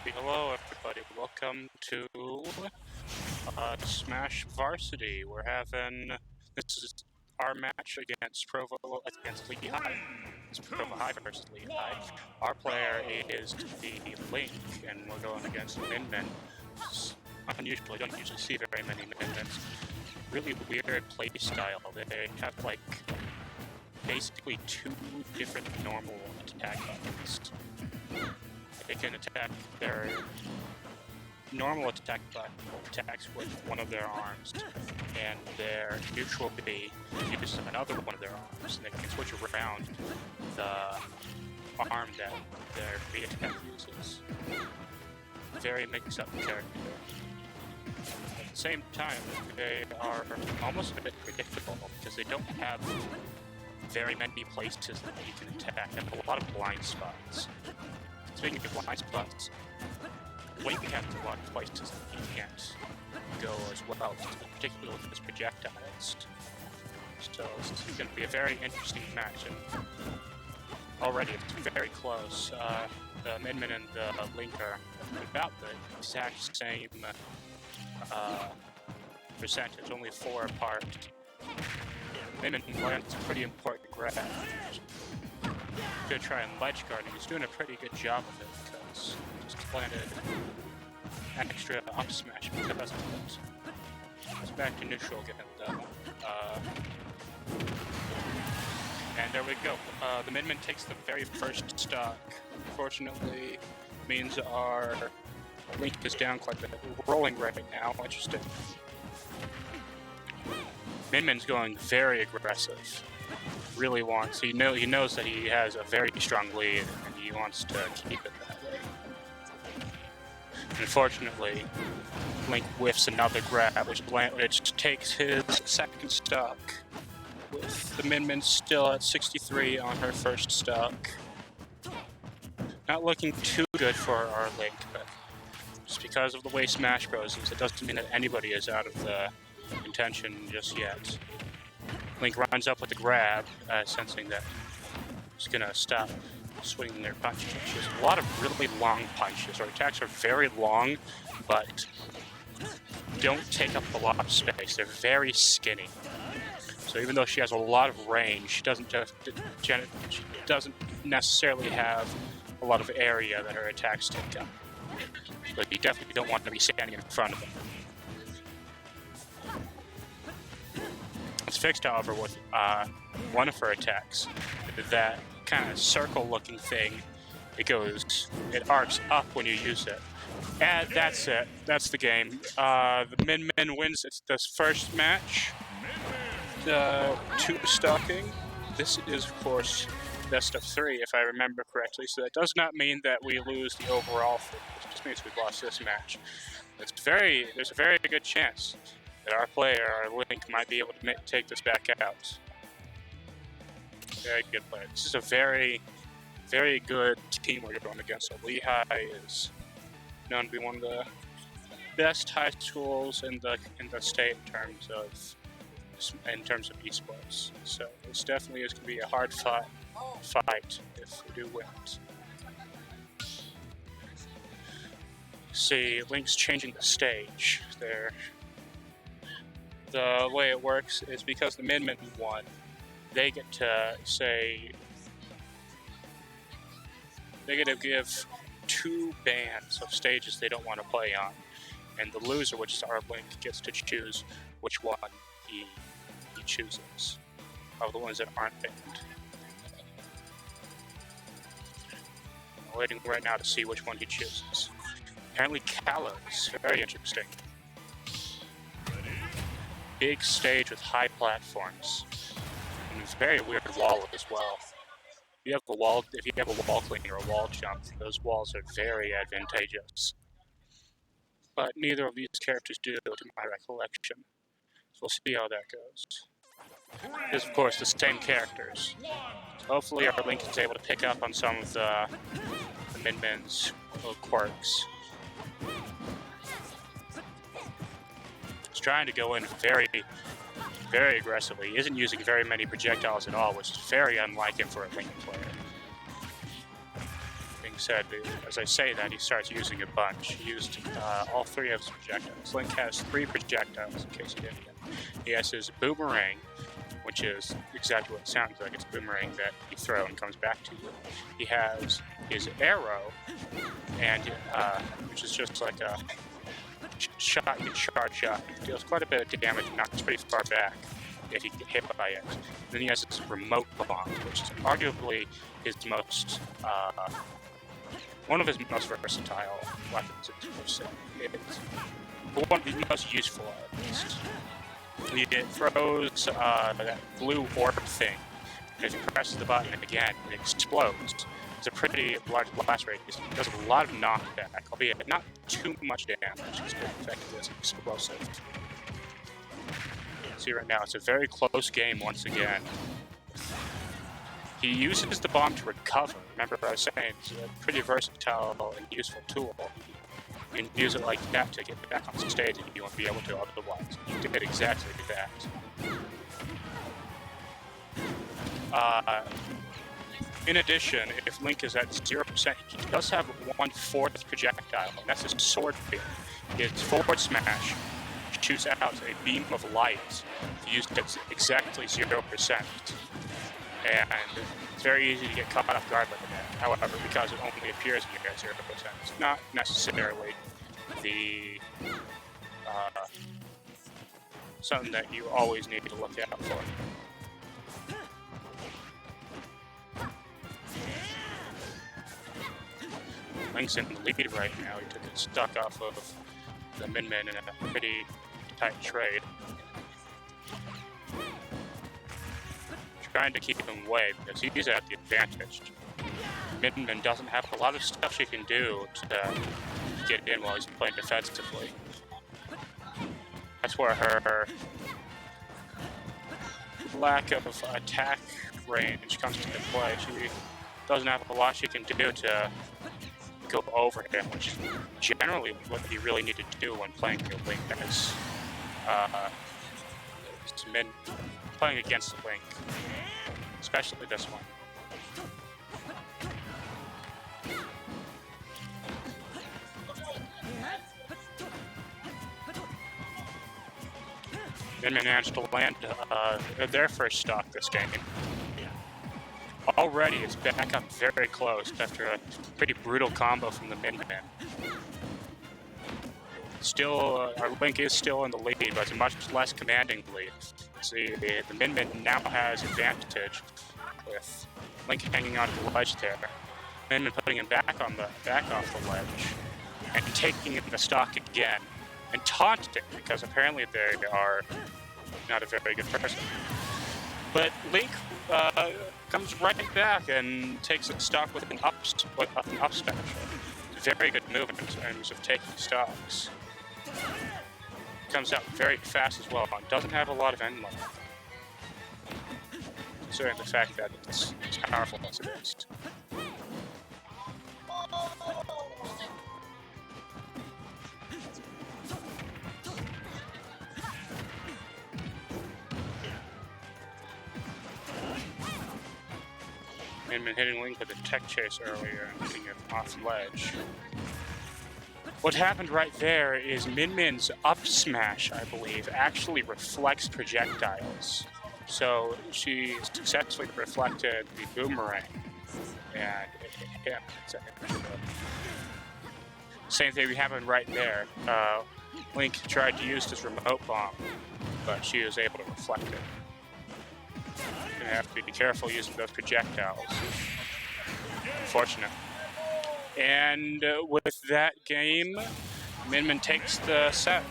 Hey, hello everybody, welcome to Smash Varsity. This is our match against Lehi. It's Provo High versus Lehi. Our player is the Link, and we're going against Min. It's unusual, I don't usually see very many Min-Mins. Really weird play style. They have like basically two different normal attack buttons. They can attack their normal attacks with one of their arms, and their neutral B uses another one of their arms, and they can switch around the arm that their B attack uses. Very mixed up character. At the same time, they are almost a bit predictable because they don't have very many places that you can attack. They have a lot of blind spots. Speaking of blind spots, Link has a lot of places that he can't go as well, particularly with his projectiles. So this is going to be a very interesting match, and already it's very close. The Min and the Link are about the exact same percentage, only 4 apart. Min lands a pretty important grab. Gonna try and ledge guard, and he's doing a pretty good job of it because he just landed an extra up smash because of it. It's back to neutral again though. And there we go. The Min takes the very first stock. Unfortunately, means our Link is down quite a bit. We're rolling right now. Interesting. Min's going very aggressive. Really wants. He knows that he has a very strong lead, and he wants to keep it that way. Unfortunately, Link whiffs another grab, which takes his second stock. With the Min still at 63 on her first stock. Not looking too good for our Link, but just because of the way Smash Bros. Is, it doesn't mean that anybody is out of the contention just yet. Link runs up with the grab, sensing that he's gonna stop swinging their punches. She has a lot of really long punches. Her attacks are very long, but don't take up a lot of space. They're very skinny. So even though she has a lot of range, she doesn't necessarily have a lot of area that her attacks take up. But you definitely don't want to be standing in front of them. It's fixed, however, with one of her attacks. That kind of circle-looking thing, it arcs up when you use it. And that's it. That's the game. The Min wins. It's this first match. 2 stocking. This is, of course, best of 3, if I remember correctly. So that does not mean that we lose the overall thing. It just means we've lost this match. There's a very good chance that our player, our Link, might be able to take this back out. Very good player. This is a very, very good team we're going against. So Lehi is known to be one of the best high schools in the state in terms of esports. So this definitely is going to be a hard fight if we do win it. See, Link's changing the stage there. The way it works is because the Min won, they get to give 2 bands of stages they don't want to play on, and the loser, which is our Link, gets to choose which one he chooses of the ones that aren't banned. I'm waiting right now to see which one he chooses. Apparently Kalos, very interesting. Big stage with high platforms, and it's a very weird wall as well. If you have a wall clean or a wall jump, those walls are very advantageous. But neither of these characters do, to my recollection. So we'll see how that goes. It is, of course, the same characters. So hopefully our Link is able to pick up on some of the Min-Min's little quirks. He's trying to go in very, very aggressively. He isn't using very many projectiles at all, which is very unlike him for a Link player. Being said, as I say that, he starts using a bunch. He used all three of his projectiles. Link has 3 projectiles, in case you didn't know. He has his boomerang, which is exactly what it sounds like. It's a boomerang that you throw and comes back to you. He has his arrow, and which is just like a shot you can charge up. It deals quite a bit of damage and knocks pretty far back if you get hit by it. Then he has his remote bomb, which is arguably his most one of his most versatile weapons. It's one of the most useful, at least. It throws that blue orb thing. If you press the button again, it explodes. It's a pretty large blast radius. It does a lot of knockback, albeit not too much damage. It's very effective as explosive. See right now, it's a very close game once again. He uses the bomb to recover. Remember, I was saying it's a pretty versatile and useful tool. You can use it like that to get back on stage, and you won't be able to otherwise. You did exactly that. In addition, if Link is at 0%, he does have 1/4 projectile, and that's his sword beam. His forward smash shoots out a beam of light used at exactly 0%. And it's very easy to get caught off guard like that. However, because it only appears when you're at 0%, it's not necessarily the something that you always need to look out for. Link's in the lead right now. He took his stock off of the Min Min in a pretty tight trade. Trying to keep him away because he's at the advantage. Min Min doesn't have a lot of stuff she can do to get in while he's playing defensively. That's where her lack of attack range comes into play. She doesn't have a lot she can do to go over him, which is generally what you really need to do when playing your Link. As playing against the Link, especially this one. Min Min managed to land their first stock this game. Already, it's back up very close after a pretty brutal combo from the Min Min. Still, our Link is still in the lead, but it's a much less commanding lead. See, the Min Min now has advantage with Link hanging onto the ledge there. Min Min putting him back off the ledge and taking the stock again and taunting because apparently they are not a very good person. But Link comes right back and takes a stock with an up special. Very good move in terms of taking stocks. Comes out very fast as well and doesn't have a lot of end life. Considering the fact that it's as powerful as it is. Min Min hitting Link with a tech chase earlier and hitting him off ledge. What happened right there is Min Min's up smash, I believe, actually reflects projectiles. So she successfully reflected the boomerang and it hit him. Same thing happened right there. Link tried to use his remote bomb, but she was able to reflect it. Gonna have to be careful using those projectiles. Unfortunate. And with that game, Min Min takes the set.